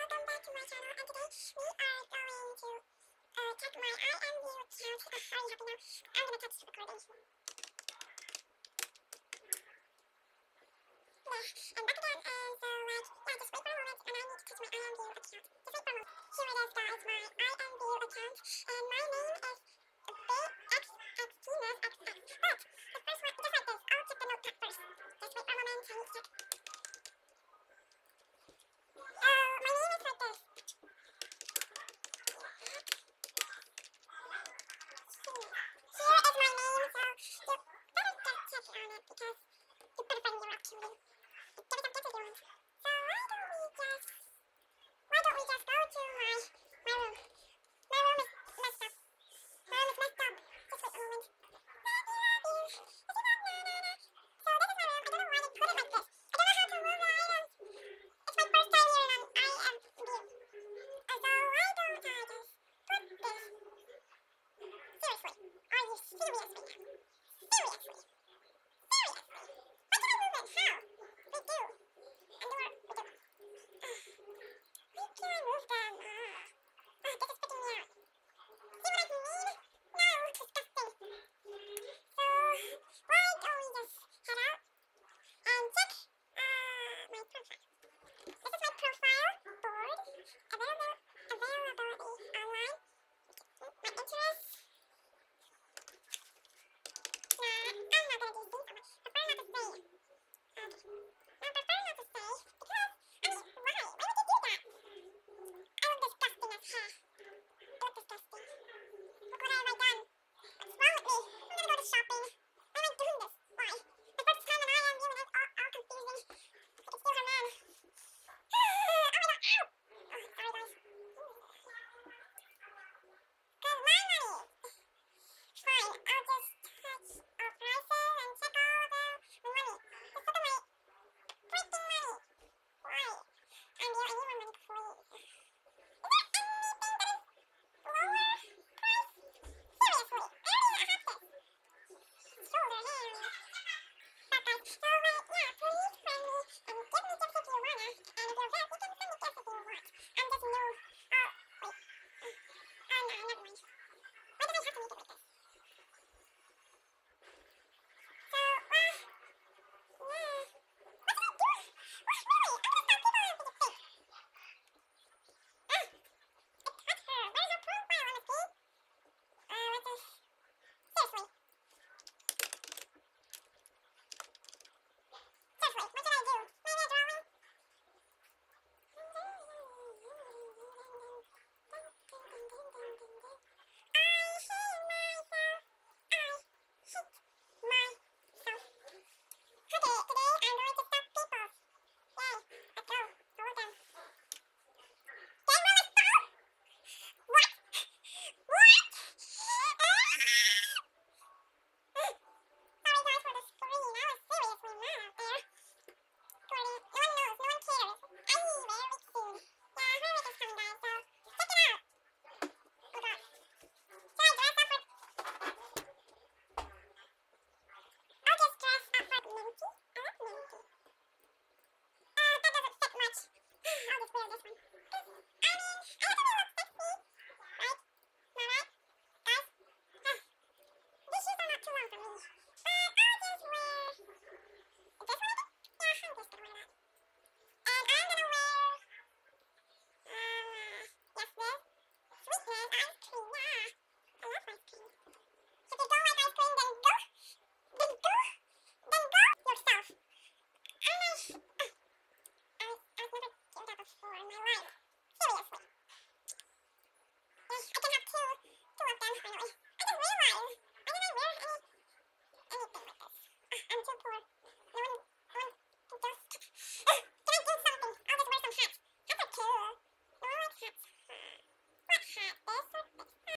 welcome back to my channel, and today we are going to check my IMView account. Hurry up now, I'm gonna touch the recording. Yeah, and back again, and so yeah, just wait for a moment, and I need to touch my IMView account. Just wait for a moment. Here it is, guys, my IMView account, and